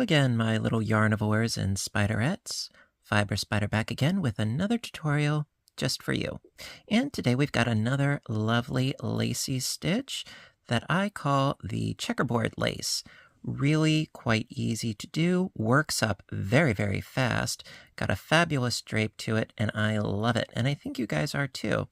again, my little yarnivores and spiderettes. Fiber Spider back again with another tutorial just for you. And today we've got another lovely lacy stitch that I call the checkerboard lace. Really quite easy to do, works up very, very fast, got a fabulous drape to it, and I love it. And I think you guys are too.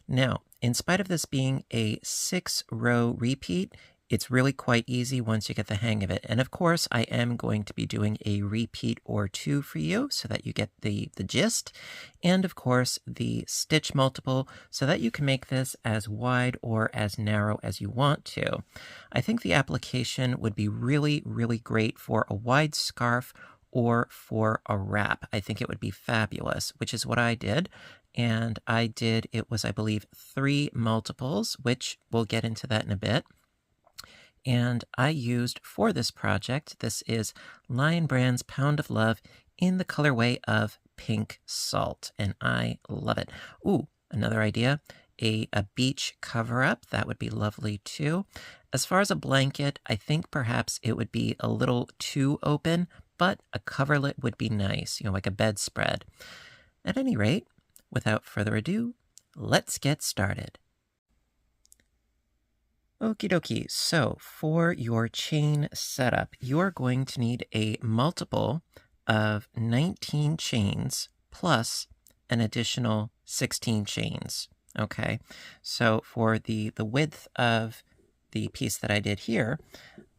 Now, in spite of this being a 6-row repeat, it's really quite easy once you get the hang of it. And of course, I am going to be doing a repeat or two for you so that you get the gist. And of course, the stitch multiple so that you can make this as wide or as narrow as you want to. I think the application would be really, really great for a wide scarf or for a wrap. I think it would be fabulous, which is what I did. And it was, I believe, 3 multiples, which we'll get into that in a bit. And I used for this project, this is Lion Brand's Pound of Love in the colorway of Pink Salt, and I love it. Ooh, another idea, a beach cover-up, that would be lovely too. As far as a blanket, I think perhaps it would be a little too open, but a coverlet would be nice, like a bedspread. At any rate, without further ado, let's get started. Okie dokie, so for your chain setup, you're going to need a multiple of 19 chains plus an additional 16 chains, okay? So for the width of the piece that I did here,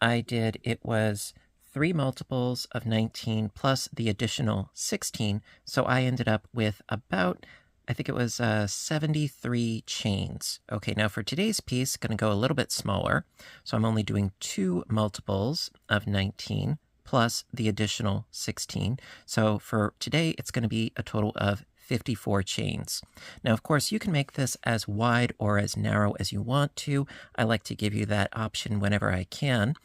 it was 3 multiples of 19 plus the additional 16, so I ended up with about, I think it was 73 chains. Okay, now for today's piece, going to go a little bit smaller. So I'm only doing 2 multiples of 19 plus the additional 16. So for today, it's going to be a total of 54 chains. Now, of course, you can make this as wide or as narrow as you want to. I like to give you that option whenever I can.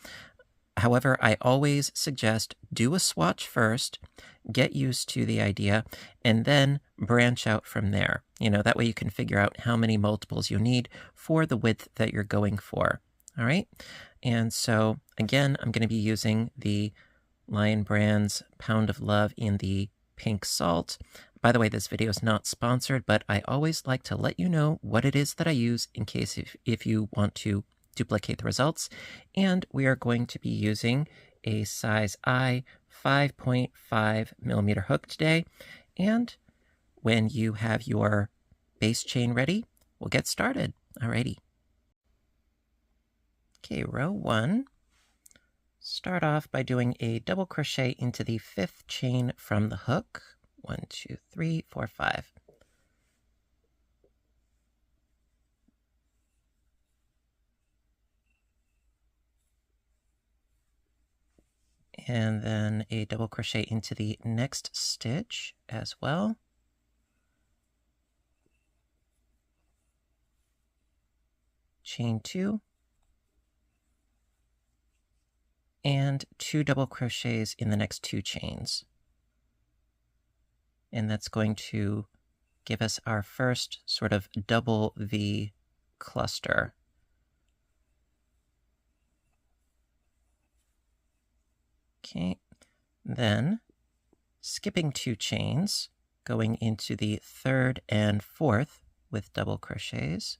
However, I always suggest do a swatch first, get used to the idea, and then branch out from there. That way you can figure out how many multiples you need for the width that you're going for. All right? And so, again, I'm going to be using the Lion Brand's Pound of Love in the Pink Salt. By the way, this video is not sponsored, but I always like to let you know what it is that I use in case if you want to duplicate the results. And we are going to be using a size I 5.5 millimeter hook today. And when you have your base chain ready, we'll get started. Alrighty. Okay, row 1. Start off by doing a double crochet into the 5th chain from the hook. 1, 2, 3, 4, 5. And then a double crochet into the next stitch as well. Chain 2. And 2 double crochets in the next 2 chains. And that's going to give us our first sort of double V cluster. Okay, then skipping 2 chains, going into the 3rd and 4th with double crochets.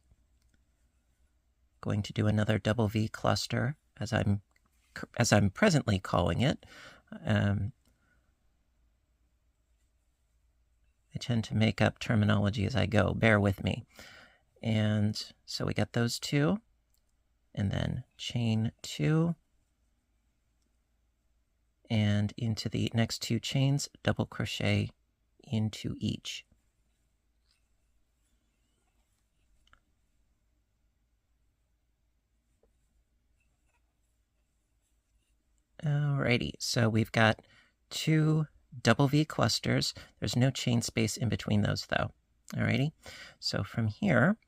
Going to do another double V cluster, as I'm presently calling it. I tend to make up terminology as I go, bear with me. And so we got those 2, and then chain 2. And into the next 2 chains, double crochet into each. Alrighty, so we've got 2 double V clusters. There's no chain space in between those though. Alrighty, so from here,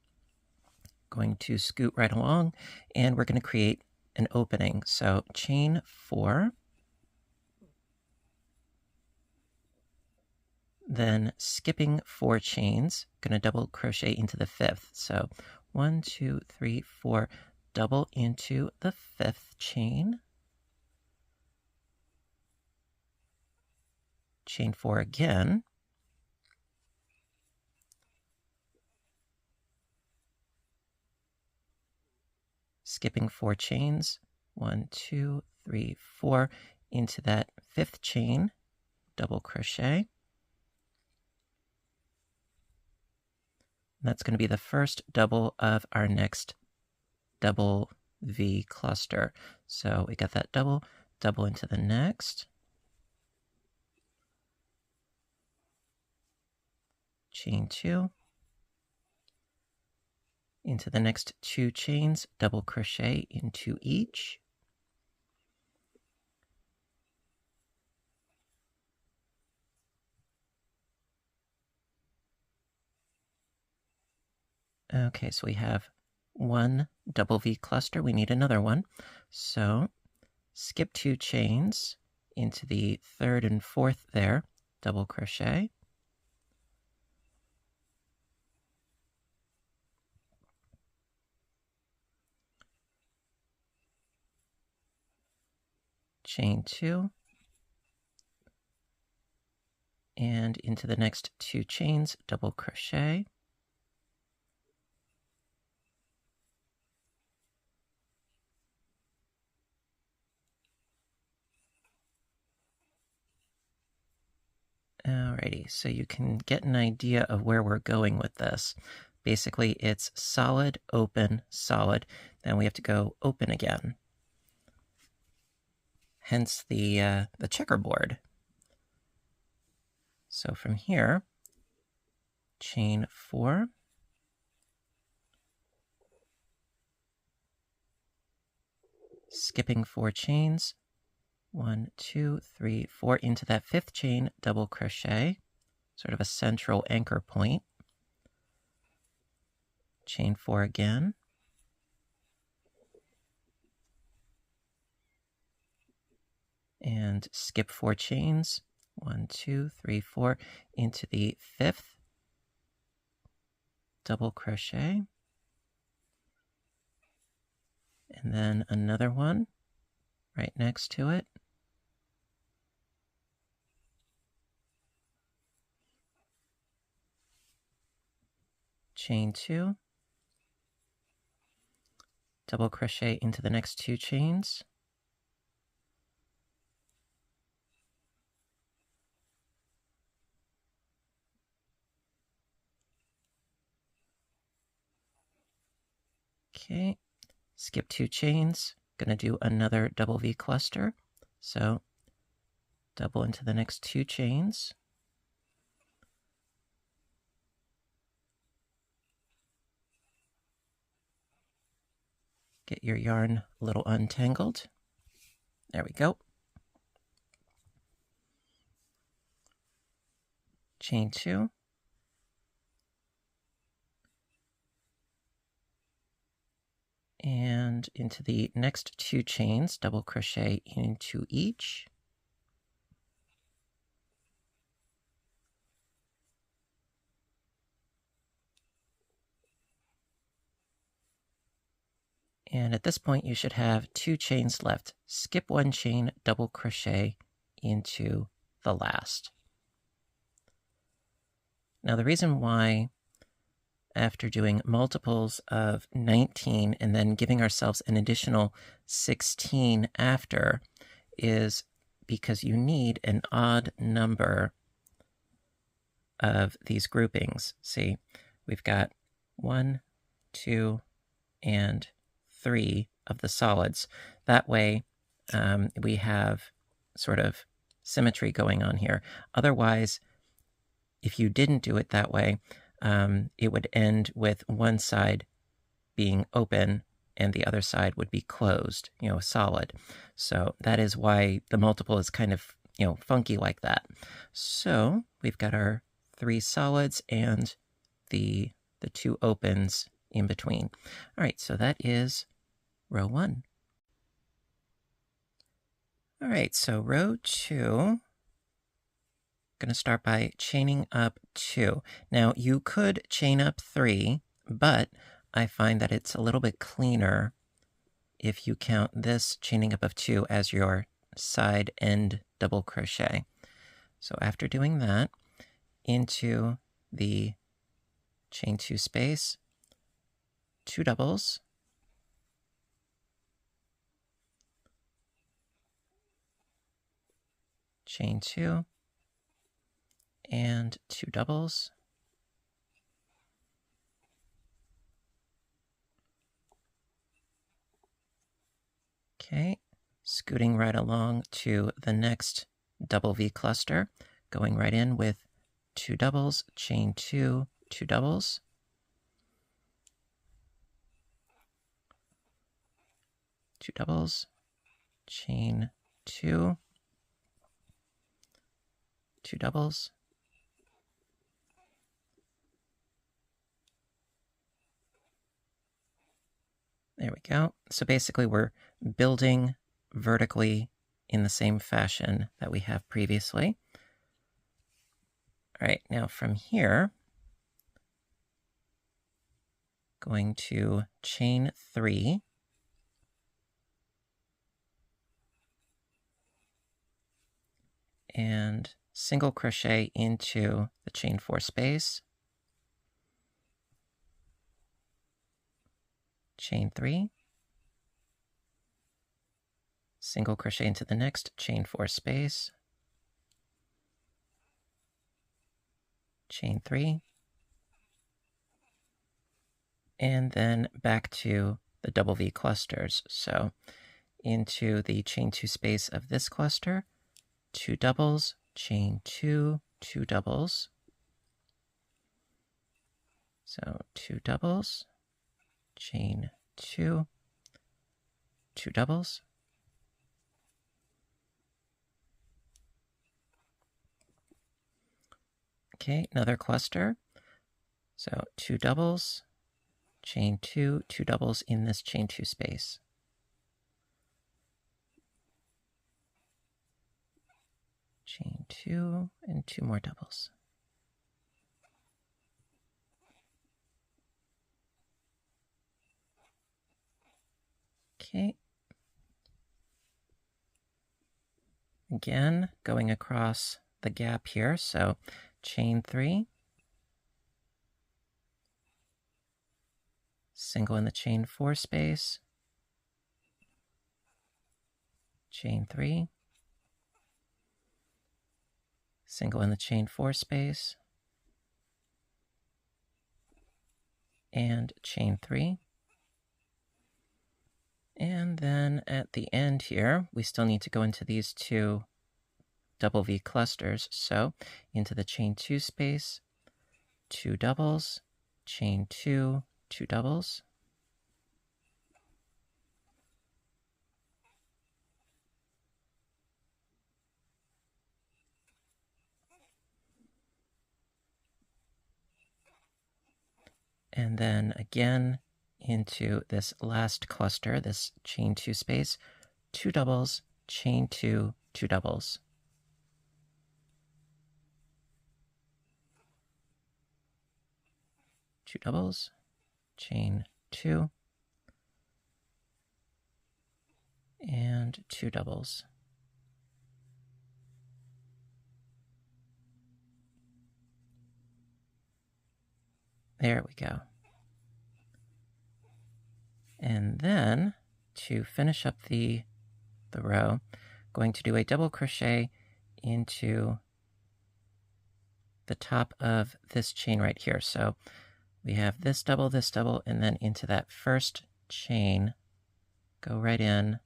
going to scoot right along, and we're going to create an opening. So chain 4. Then skipping 4 chains, going to double crochet into the 5th. So 1, 2, 3, 4, double into the 5th chain. chain 4 again, skipping 4 chains, 1, 2, 3, 4, into that 5th chain, double crochet. That's going to be the first double of our next double V cluster. So we got that double, double into the next, chain 2, into the next 2 chains, double crochet into each, okay, so we have one double V cluster. We need another one. So skip 2 chains into the 3rd and 4th there, double crochet. Chain 2. And into the next 2 chains, double crochet. Alrighty, so you can get an idea of where we're going with this. Basically, it's solid, open, solid. Then we have to go open again. Hence the checkerboard. So from here, chain 4, skipping 4 chains, 1, 2, 3, 4, into that 5th chain, double crochet, sort of a central anchor point. Chain 4 again. And skip 4 chains, 1, 2, 3, 4, into the 5th, double crochet, and then another one right next to it. Chain 2, double crochet into the next 2 chains, okay, skip 2 chains, gonna do another double V cluster, so double into the next 2 chains, get your yarn a little untangled. There we go. Chain 2. And into the next 2 chains, double crochet into each. And at this point, you should have 2 chains left. Skip 1 chain, double crochet into the last. Now, the reason why, after doing multiples of 19 and then giving ourselves an additional 16 after, is because you need an odd number of these groupings. See, we've got 1, 2, and 3 of the solids. That way, we have sort of symmetry going on here. Otherwise, if you didn't do it that way, it would end with one side being open and the other side would be closed, solid. So that is why the multiple is kind of, funky like that. So we've got our 3 solids and the 2 opens in between. All right, so that is row 1. All right, so row 2, going to start by chaining up 2. Now, you could chain up 3, but I find that it's a little bit cleaner if you count this chaining up of 2 as your side end double crochet. So after doing that, into the chain 2 space, 2 doubles, chain 2, and 2 doubles, okay, scooting right along to the next double V cluster, going right in with 2 doubles, chain 2, 2 doubles, two doubles, chain 2, 2 doubles, there we go. So basically we're building vertically in the same fashion that we have previously. All right, now from here, going to chain 3, and single crochet into the chain 4 space, chain 3, single crochet into the next chain 4 space, chain 3, and then back to the double V clusters. So into the chain 2 space of this cluster, 2 doubles, chain 2, 2 doubles. So 2 doubles, chain 2, 2 doubles. Okay, another cluster. So 2 doubles, chain 2, 2 doubles in this chain 2 space. Chain 2 and 2 more doubles. Okay. Again, going across the gap here, so chain 3, single in the chain 4 space, chain 3, single in the chain 4 space, and chain 3. And then at the end here, we still need to go into these 2 double V clusters. So into the chain 2 space, 2 doubles, chain 2, 2 doubles. And then again into this last cluster, this chain 2 space, 2 doubles, chain 2, 2 doubles. Two doubles, chain 2, and 2 doubles. There we go. And then to finish up the row, going to do a double crochet into the top of this chain right here. So we have this double, and then into that first chain, go right in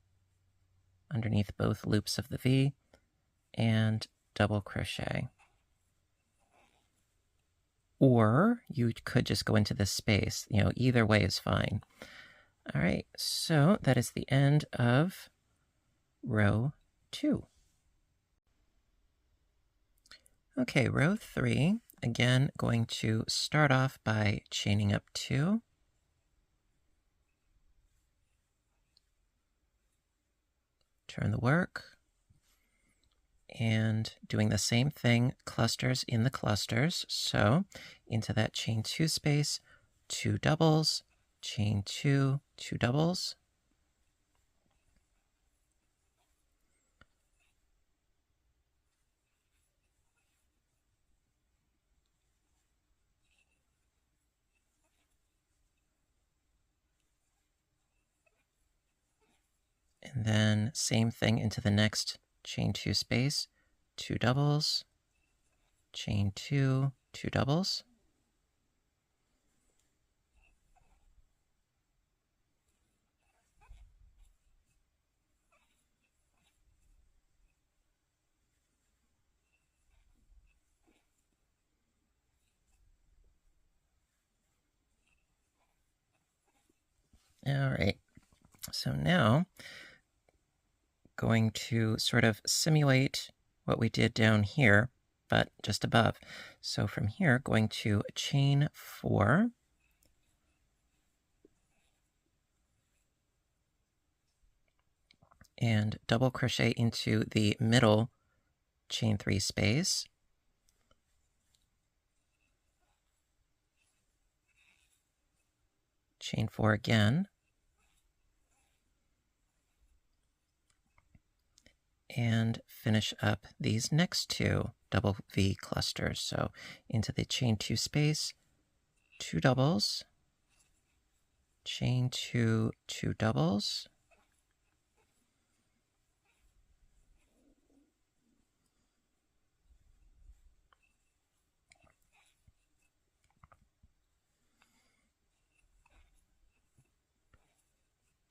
underneath both loops of the V and double crochet. Or you could just go into this space, either way is fine. All right, so that is the end of row 2. Okay, row 3, again, going to start off by chaining up 2. Turn the work. And doing the same thing, clusters in the clusters. So into that chain 2 space, 2 doubles, chain 2, 2 doubles. And then same thing into the next chain 2 space, 2 doubles, chain 2, 2 doubles. All right, so now going to sort of simulate what we did down here, but just above. So from here, going to chain 4, and double crochet into the middle chain 3 space, chain 4 again, and finish up these next 2 double V clusters. So into the chain 2 space, 2 doubles, chain 2, 2 doubles,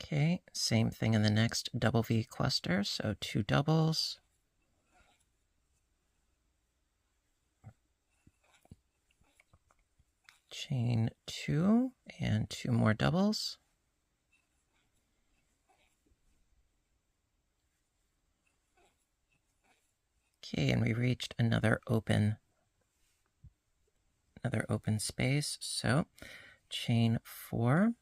okay, same thing in the next double V cluster, so 2 doubles, chain 2, and 2 more doubles. Okay, and we reached another open space, so chain 4,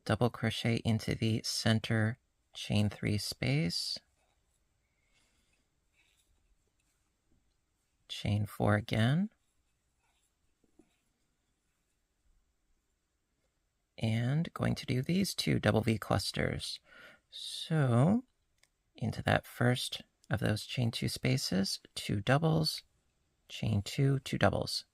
double crochet into the center chain 3 space, chain 4 again, and going to do these 2 double V clusters. So into that first of those chain 2 spaces, 2 doubles, chain 2, 2 doubles.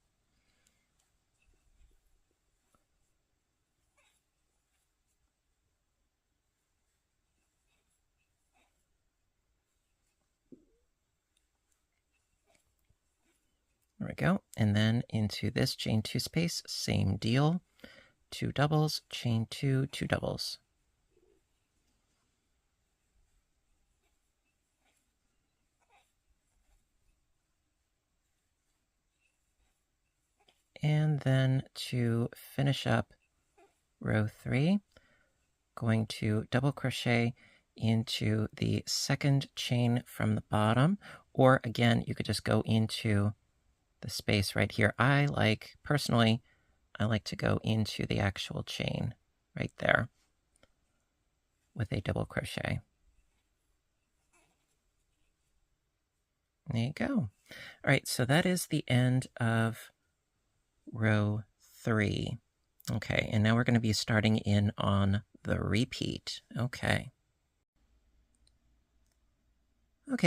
There we go. And then into this chain 2 space, same deal. 2 doubles, chain 2, 2 doubles. And then to finish up row 3, going to double crochet into the second chain from the bottom, or again, you could just go into the space right here. Personally, I like to go into the actual chain right there with a double crochet. There you go. All right, so that is the end of row 3. Okay, and now we're going to be starting in on the repeat. Okay,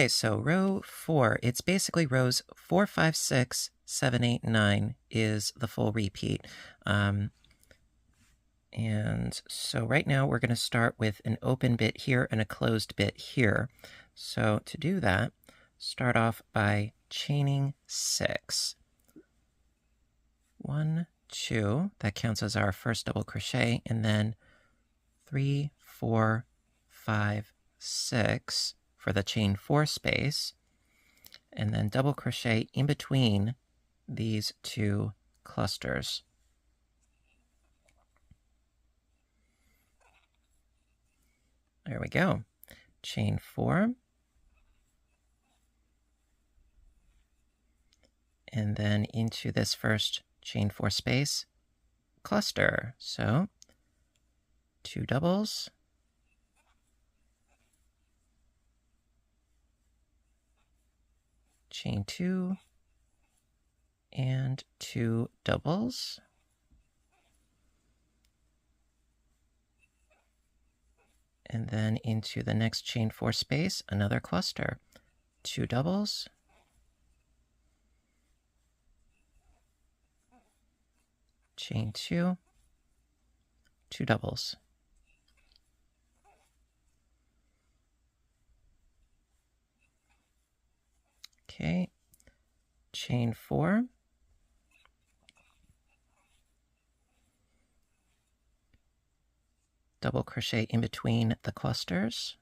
so row 4, it's basically rows 4, 5, 6, 7, 8, 9 is the full repeat. And so right now we're going to start with an open bit here and a closed bit here. So to do that, start off by chaining 6. 1, 2, that counts as our first double crochet, and then 3, 4, 5, 6 for the chain 4 space, and then double crochet in between these 2 clusters. There we go. Chain 4, and then into this first chain 4 space, cluster. So 2 doubles, chain 2, and 2 doubles, and then into the next chain 4 space, another cluster. 2 doubles, chain 2, 2 doubles. Okay, chain 4, double crochet in between the clusters,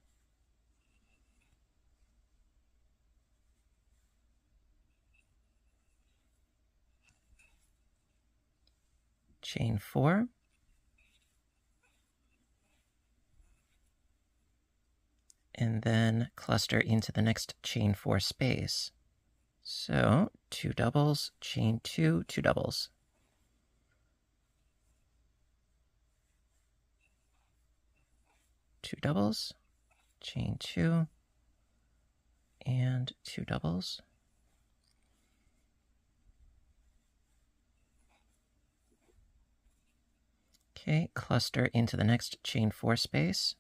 chain 4, and then cluster into the next chain 4 space. So 2 doubles, chain 2, 2 doubles. Two doubles, chain 2, and 2 doubles. Okay, cluster into the next chain 4 space.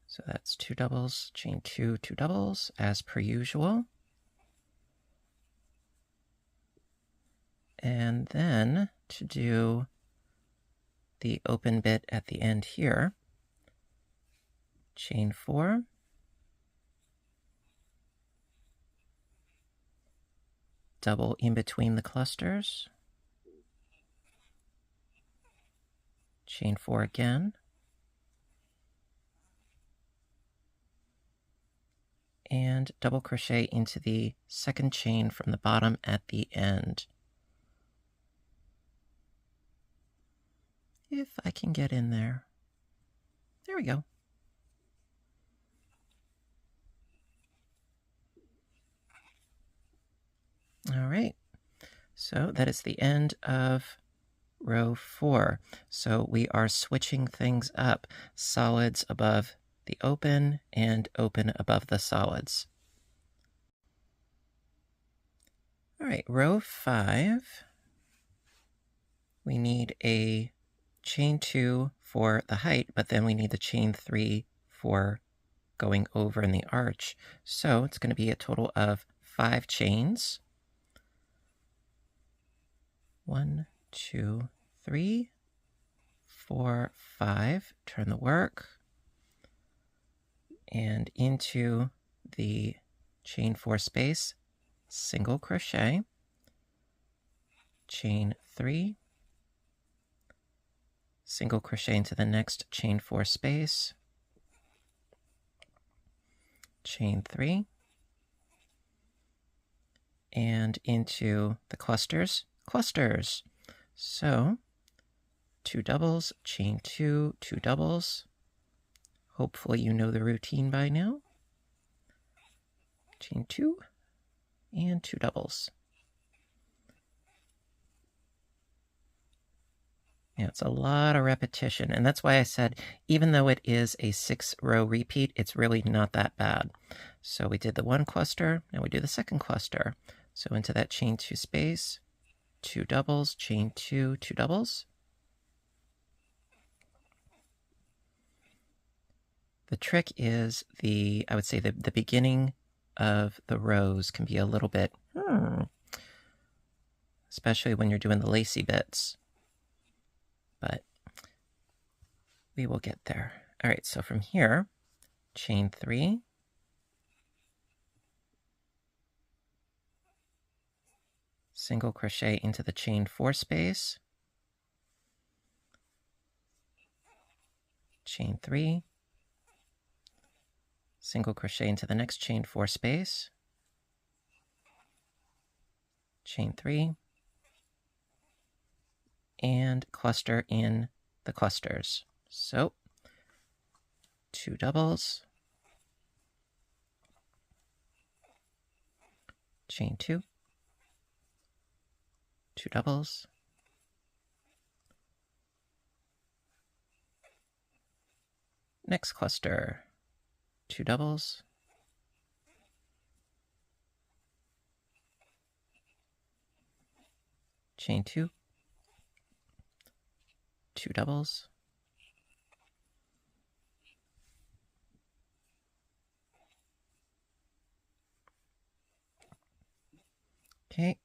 So that's 2 doubles, chain 2, 2 doubles, as per usual. And then to do the open bit at the end here, chain 4, double in between the clusters, chain 4 again, and double crochet into the second chain from the bottom at the end. If I can get in there. There we go. All right, so that is the end of row 4. So we are switching things up. Solids above the open and open above the solids. All right, row 5. We need a chain 2 for the height, but then we need the chain 3 for going over in the arch. So it's going to be a total of 5 chains. 1, 2, 3, 4, 5. Turn the work. And into the chain 4 space, single crochet, chain 3, single crochet into the next chain 4 space, chain 3, and into the clusters. So 2 doubles, chain 2, 2 doubles. Hopefully you know the routine by now. Chain 2 and 2 doubles. Yeah, it's a lot of repetition, and that's why I said even though it is a 6-row repeat, it's really not that bad. So we did the one cluster, now we do the second cluster. So into that chain 2 space, 2 doubles, chain 2, 2 doubles. The trick is I would say the beginning of the rows can be a little bit, especially when you're doing the lacy bits. But we will get there. All right, so from here, chain 3, single crochet into the chain 4 space, chain 3, single crochet into the next chain 4 space, chain 3, and cluster in the clusters. So 2 doubles, chain 2, 2 doubles, next cluster, 2 doubles, chain 2, 2 doubles, Okay,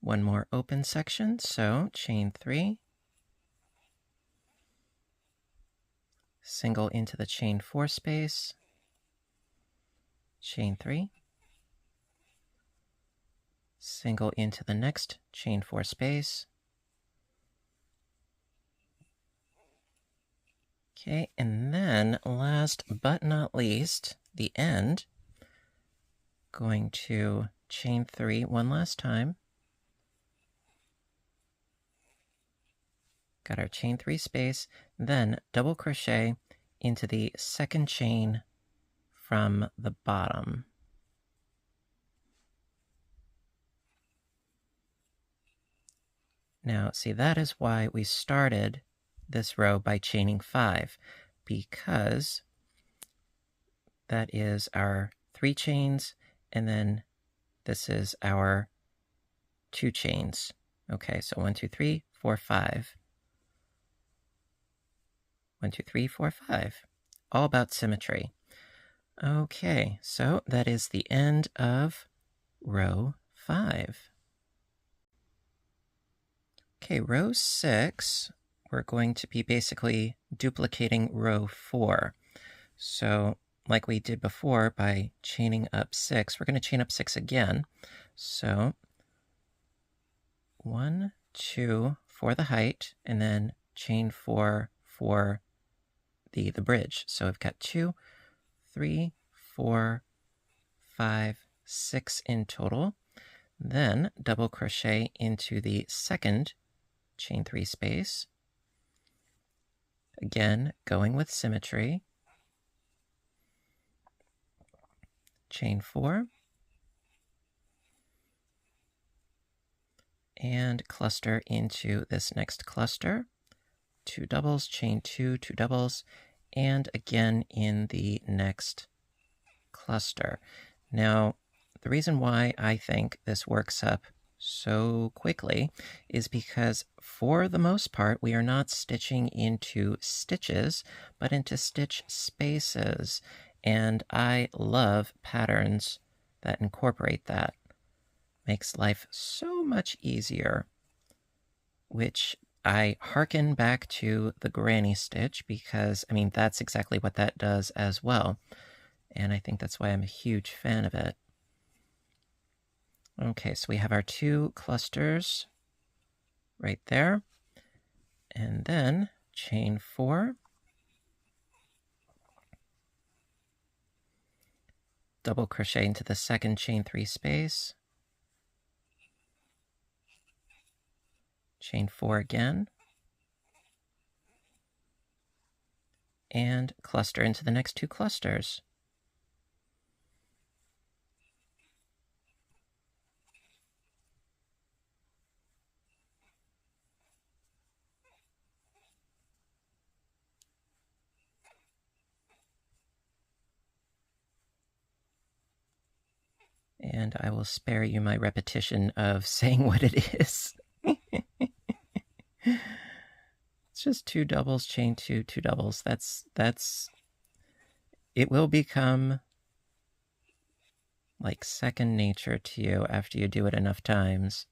one more open section, so chain 3, single into the chain 4 space, chain 3, single into the next chain 4 space. Okay, and then last but not least, the end, going to chain 3 one last time. Got our chain 3 space, then double crochet into the second chain from the bottom. Now, see, that is why we started this row by chaining 5, because that is our 3 chains, and then this is our 2 chains. Okay, so 1, 2, 3, 4, 5. 1, 2, 3, 4, 5. All about symmetry. Okay, so that is the end of row 5. Okay, row 6, we're going to be basically duplicating row 4. So like we did before by chaining up 6, we're going to chain up 6 again. So 1, 2 for the height, and then chain 4 for the bridge. So I've got 2, 3, 4, 5, 6 in total. Then double crochet into the second chain 3 space. Again, going with symmetry. Chain 4. And cluster into this next cluster. 2 doubles, chain 2, 2 doubles, and again in the next cluster. Now, the reason why I think this works up so quickly is because for the most part we are not stitching into stitches but into stitch spaces, and I love patterns that incorporate that. Makes life so much easier, which I hearken back to the granny stitch because, I mean, that's exactly what that does as well. And I think that's why I'm a huge fan of it. Okay, so we have our 2 clusters right there. And then chain 4. Double crochet into the second chain 3 space. Chain 4 again. And cluster into the next 2 clusters. And I will spare you my repetition of saying what it is. It's just 2 doubles, chain 2, 2 doubles. That's it will become like second nature to you after you do it enough times.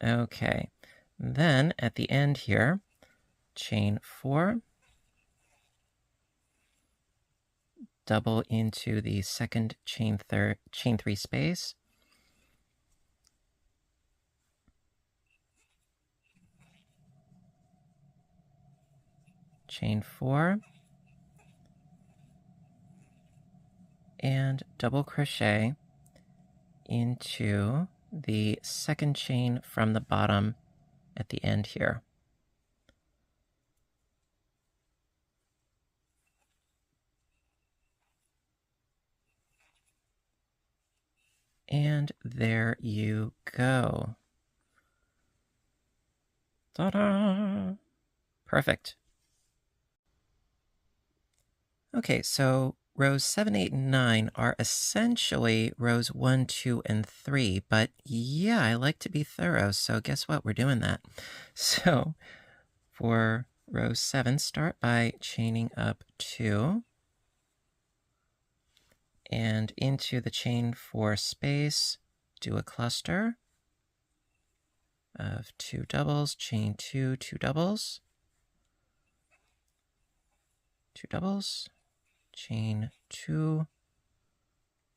Okay, then at the end here, chain 4, double into the second chain 3 space, chain 4, and double crochet into the second chain from the bottom at the end here. And there you go. Ta-da! Perfect. Okay, so rows 7, 8, and 9 are essentially rows 1, 2, and 3, but yeah, I like to be thorough, so guess what? We're doing that. So for row 7, start by chaining up 2 and into the chain 4 space, do a cluster of 2 doubles, chain 2, 2 doubles, 2 doubles, chain 2,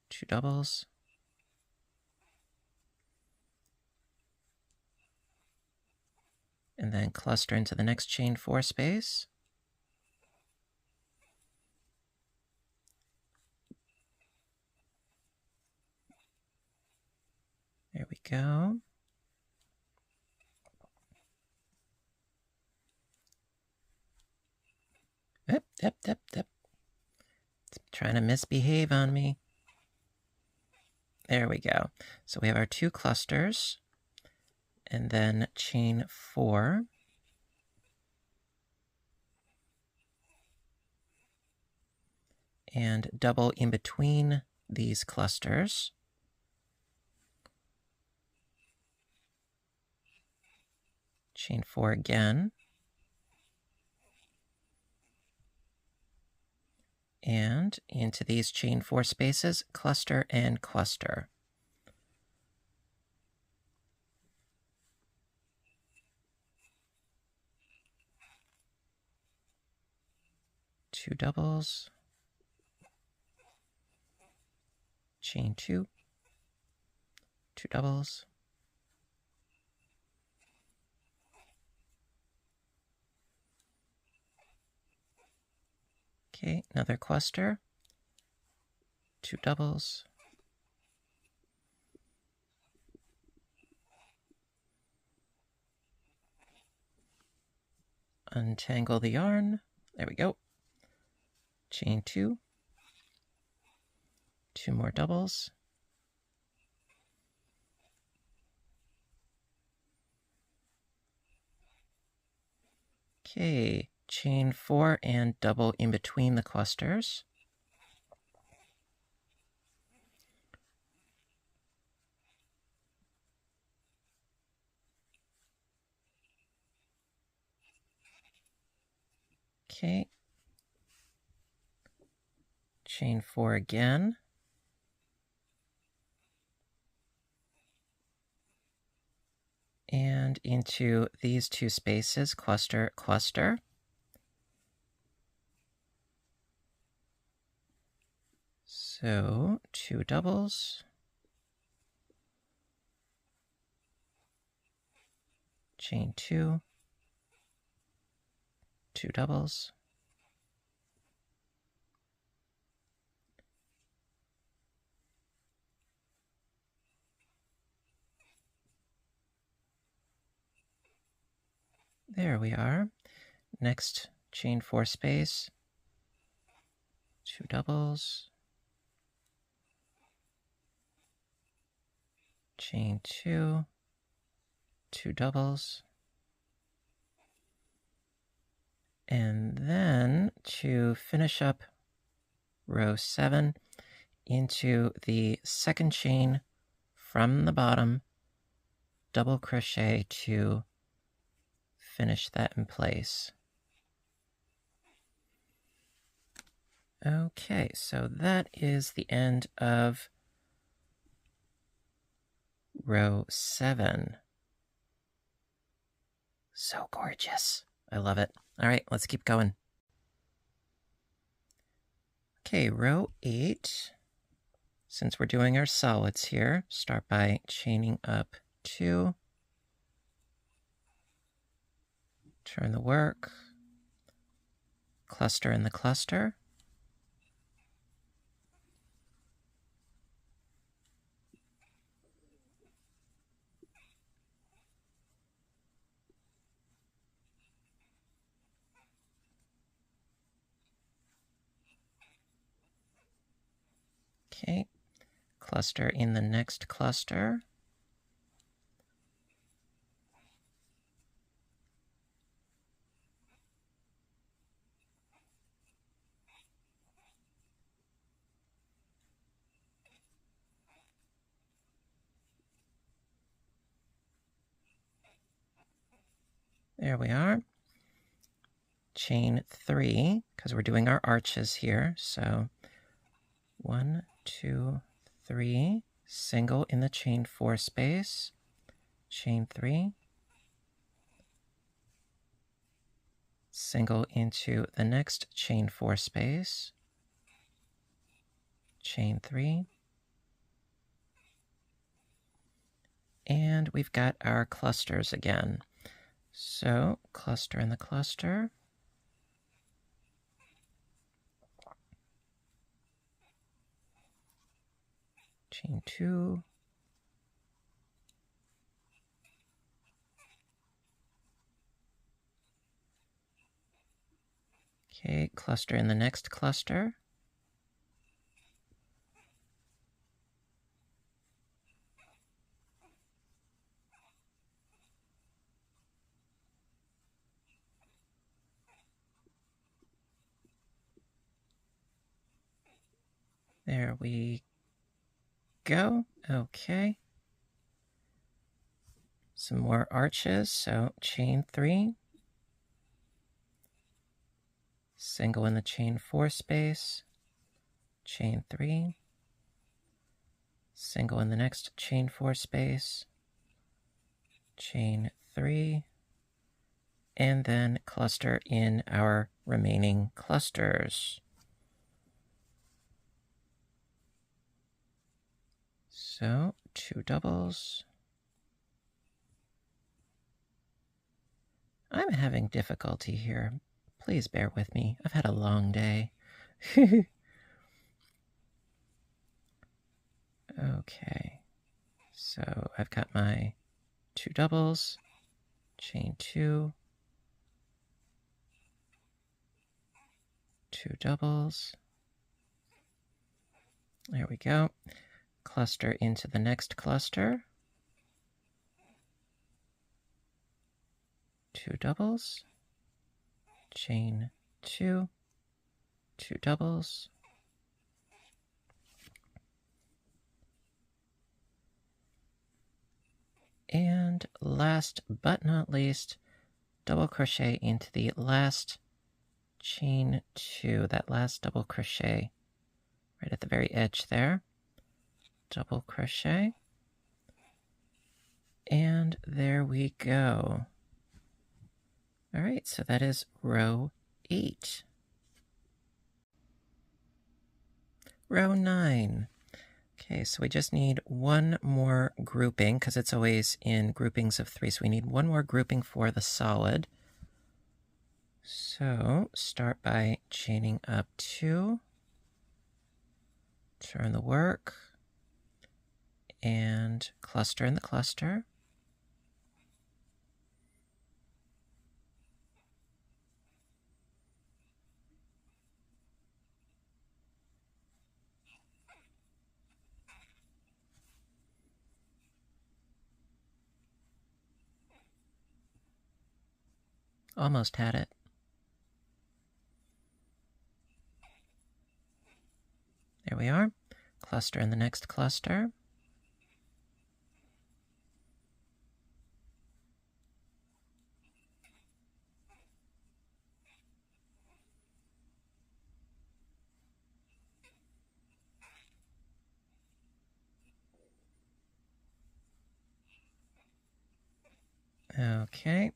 2 doubles, and then cluster into the next chain 4 space. There we go. Yep. It's trying to misbehave on me. There we go. So we have our 2 clusters, and then chain 4. And double in between these clusters. Chain 4 again. And into these chain 4 spaces, cluster and cluster. Two doubles, chain 2, 2 doubles, okay, another cluster, 2 doubles, untangle the yarn, there we go, chain 2, 2 more doubles, okay, chain 4 and double in between the clusters. Okay, chain 4 again. And into these 2 spaces, cluster, cluster. So 2 doubles, chain 2, 2 doubles, there we are. Next chain 4 space, 2 doubles, chain 2, 2 doubles, and then to finish up row 7 into the second chain from the bottom, double crochet to finish that in place. Okay, so that is the end of row 7. So gorgeous. I love it. All right, let's keep going. Okay, row 8. Since we're doing our solids here, start by chaining up 2. Turn the work. Cluster in the cluster. Okay, cluster in the next cluster. There we are. Chain 3, because we're doing our arches here. So 1, 2, 3, single in the chain 4 space, chain 3, single into the next chain 4 space, chain 3, and we've got our clusters again. So cluster in the cluster, chain 2, okay, cluster in the next cluster, there we go. Okay, some more arches, so chain 3, single in the chain 4 space, chain 3, single in the next chain 4 space, chain 3, and then cluster in our remaining clusters. So 2 doubles. I'm having difficulty here. Please bear with me. I've had a long day. Okay, so I've got my 2 doubles, chain 2, 2 doubles. There we go. Cluster into the next cluster, 2 doubles, chain 2, 2 doubles, and last but not least, double crochet into the last chain 2, that last double crochet right at the very edge there. Double crochet, and there we go. All right, so that is row 8. Row 9. Okay, so we just need one more grouping because it's always in groupings of 3. So we need one more grouping for the solid. So start by chaining up 2, turn the work, and cluster in the cluster. Almost had it. There we are. Cluster in the next cluster. Okay.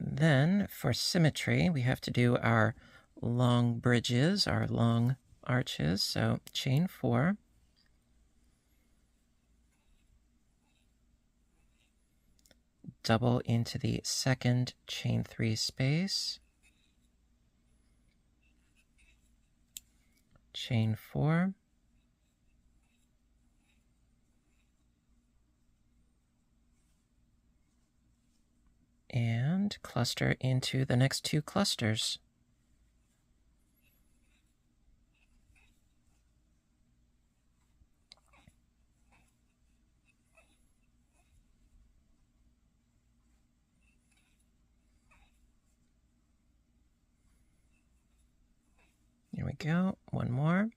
Then for symmetry, we have to do our long bridges, our long arches. So chain 4. Double into the second chain 3 space. Chain 4. And cluster into the next 2 clusters. Here we go. One more.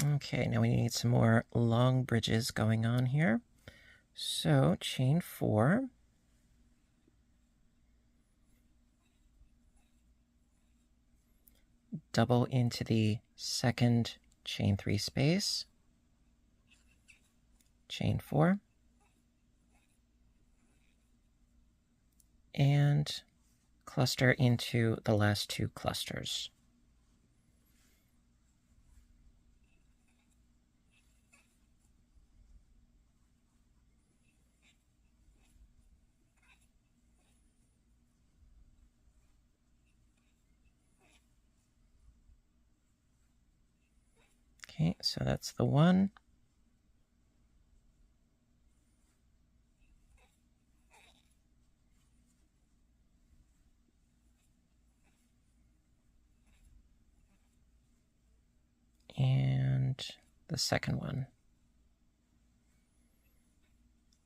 Okay, now we need some more long bridges going on here. So chain 4. Double into the second chain 3 space. Chain 4. And cluster into the last 2 clusters. Okay, so that's the one. And the second one.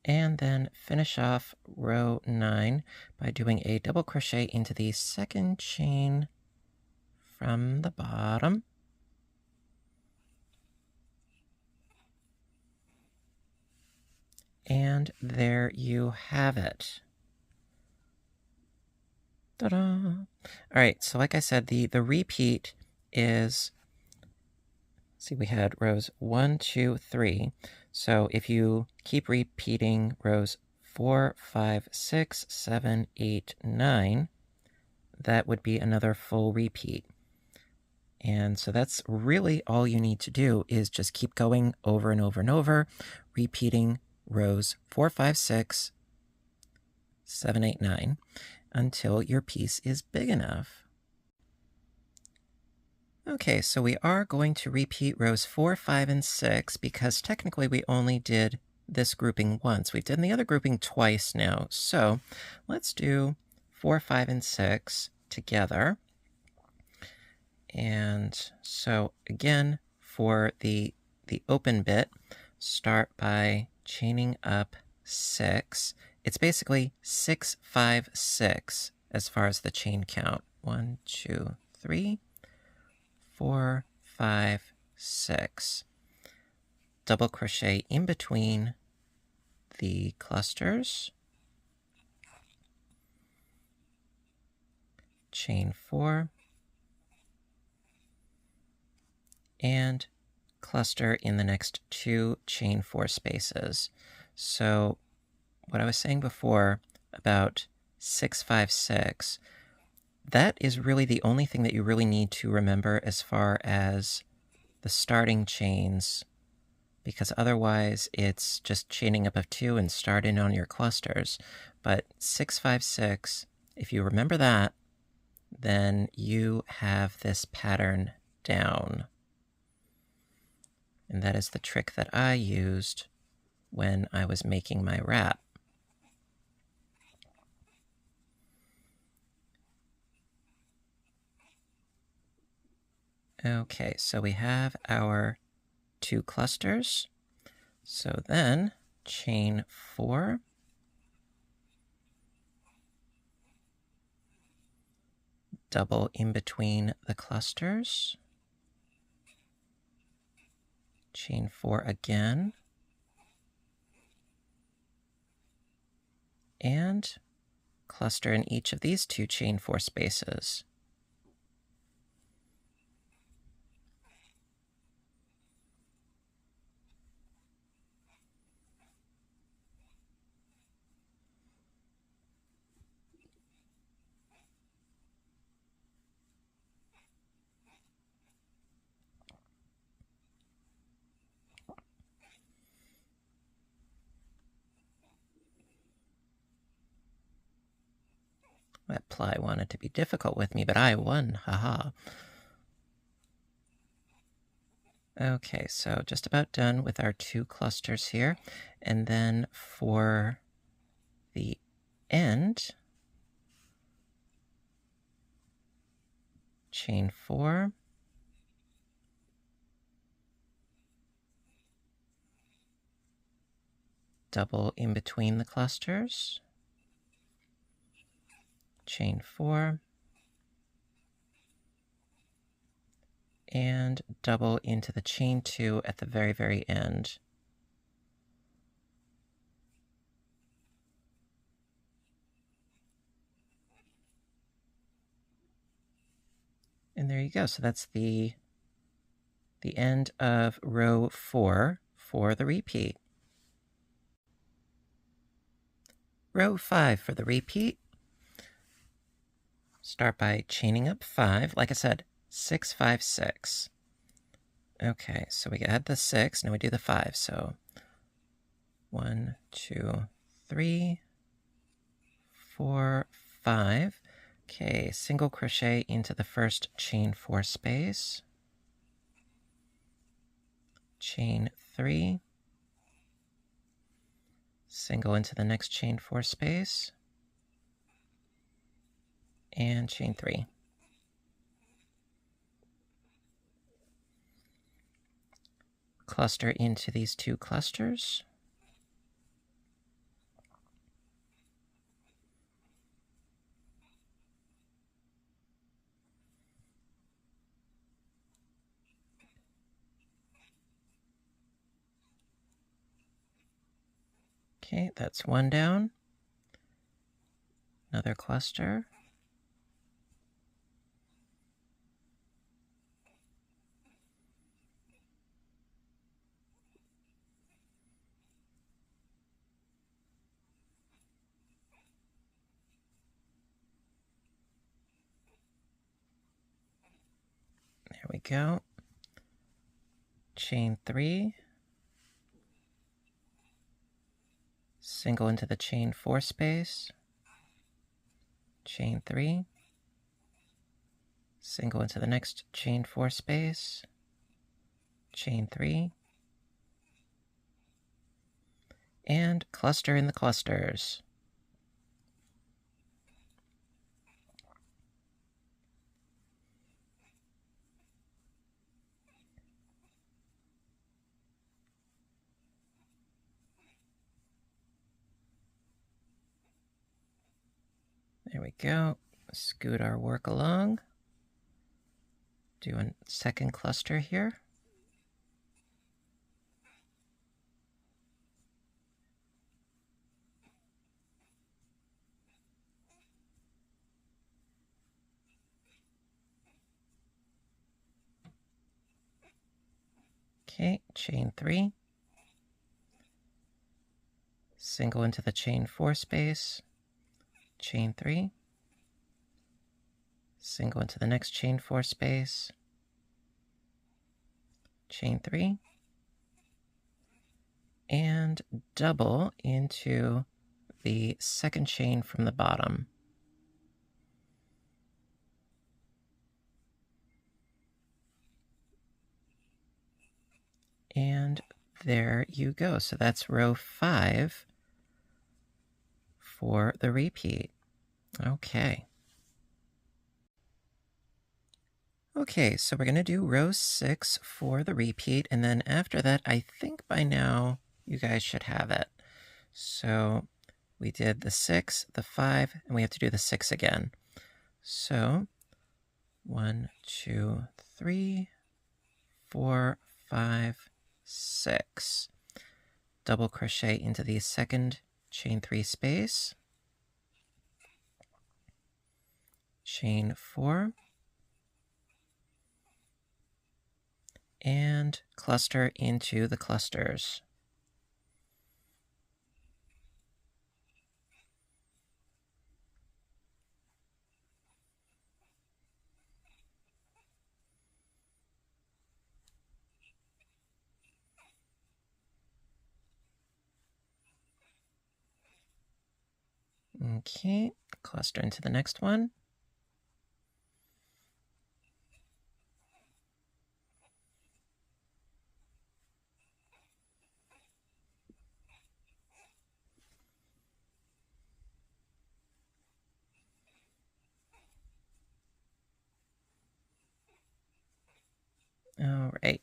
And then finish off row 9 by doing a double crochet into the second chain from the bottom. And there you have it. Ta-da! All right, so like I said, the repeat is, see, we had rows 1, 2, 3. So if you keep repeating rows 4, 5, 6, 7, 8, 9, that would be another full repeat. And so that's really all you need to do is just keep going over and over and over, repeating rows 4, 5, 6, 7, 8, 9 until your piece is big enough. Okay, so we are going to repeat rows 4, 5, and 6 because technically we only did this grouping once. We've done the other grouping twice now. So let's do 4, 5, and 6 together. And so again, for the open bit, start by chaining up 6. It's basically 6, 5, 6 as far as the chain count. 1, 2, 3, 4, 5, 6. Double crochet in between the clusters. Chain 4. And cluster in the next 2 chain 4 spaces. So what I was saying before about 6, 5, 6, that is really the only thing that you really need to remember as far as the starting chains, because otherwise it's just chaining up of 2 and starting on your clusters. But 6, 5, 6, if you remember that, then you have this pattern down. And that is the trick that I used when I was making my wrap. Okay, so we have our 2 clusters. So then chain 4. Double in between the clusters. Chain 4 again. And cluster in each of these 2 chain 4 spaces. That ply wanted to be difficult with me, but I won. Haha. Okay, so just about done with our 2 clusters here. And then for the end, chain 4. Double in between the clusters. Chain 4. and double into the chain 2 at the very, very end. And there you go. So that's the end of row 4 for the repeat. Row 5 for the repeat. Start by chaining up 5. Like I said, 6, 5, 6. Okay, so we add the 6, now we do the 5. So 1, 2, 3, 4, 5. Okay, single crochet into the first chain 4 space. Chain 3. Single into the next chain 4 space. And chain 3. Cluster into these 2 clusters. Okay, that's 1 down. Another cluster. There we go. Chain 3. Single into the chain 4 space. Chain 3. Single into the next chain 4 space. Chain 3. And cluster in the clusters. There we go. Scoot our work along. Do a second cluster here. Okay, chain 3. Single into the chain 4 space. Chain 3. Single into the next chain 4 space. Chain 3. And double into the second chain from the bottom. And there you go. So that's row 5 for the repeat. Okay. Okay, so we're going to do row 6 for the repeat, and then after that, I think by now you guys should have it. So we did the 6, the 5, and we have to do the 6 again. So 1, 2, 3, 4, 5, 6. Double crochet into the second chain 3 space. Chain 4. And cluster into the clusters. Okay, cluster into the next one. All right.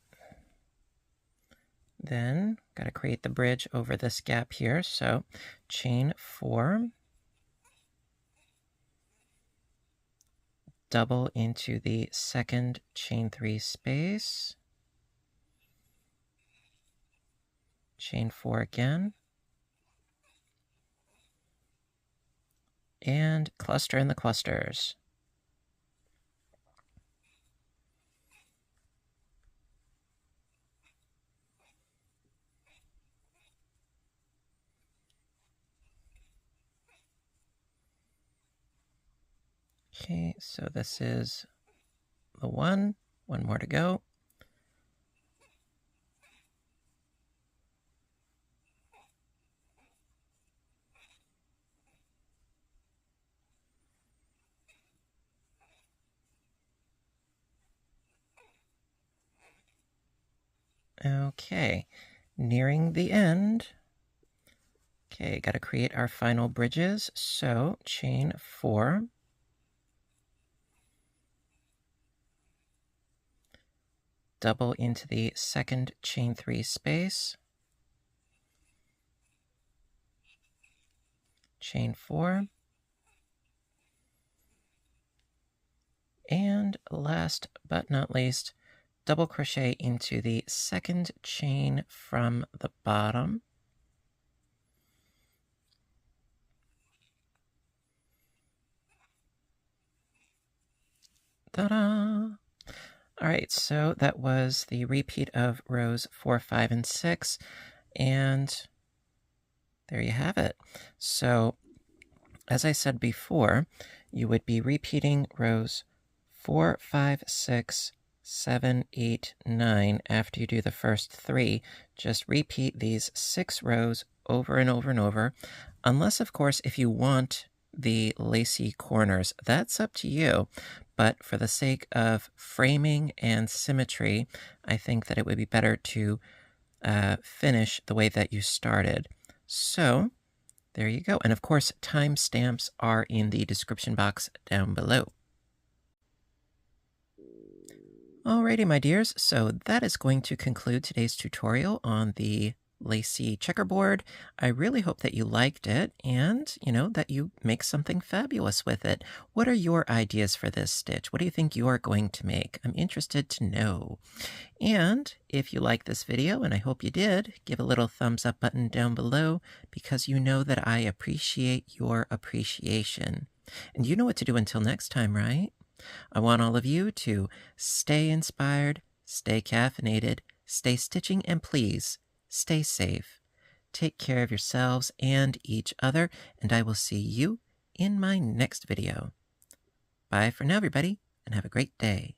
Then, got to create the bridge over this gap here. So, chain 4. double into the second chain 3 space, chain 4 again, and cluster in the clusters. Okay, so this is the one more to go. Okay, nearing the end. Okay, got to create our final bridges. So chain 4, double into the second chain 3 space, chain 4, and last but not least, double crochet into the second chain from the bottom. Ta-da! All right, so that was the repeat of rows 4, 5, and 6, and there you have it. So, as I said before, you would be repeating rows 4, 5, 6, 7, 8, 9 after you do the first 3. Just repeat these 6 rows over and over and over, unless, of course, if you want the lacy corners, that's up to you. But for the sake of framing and symmetry, I think that it would be better to finish the way that you started. So there you go. And of course, timestamps are in the description box down below. Alrighty, my dears, so that is going to conclude today's tutorial on the lacy checkerboard. I really hope that you liked it and, that you make something fabulous with it. What are your ideas for this stitch? What do you think you are going to make? I'm interested to know. And if you like this video, and I hope you did, give a little thumbs up button down below because you know that I appreciate your appreciation. And you know what to do until next time, right? I want all of you to stay inspired, stay caffeinated, stay stitching, and please, stay safe. Take care of yourselves and each other, and I will see you in my next video. Bye for now, everybody, and have a great day.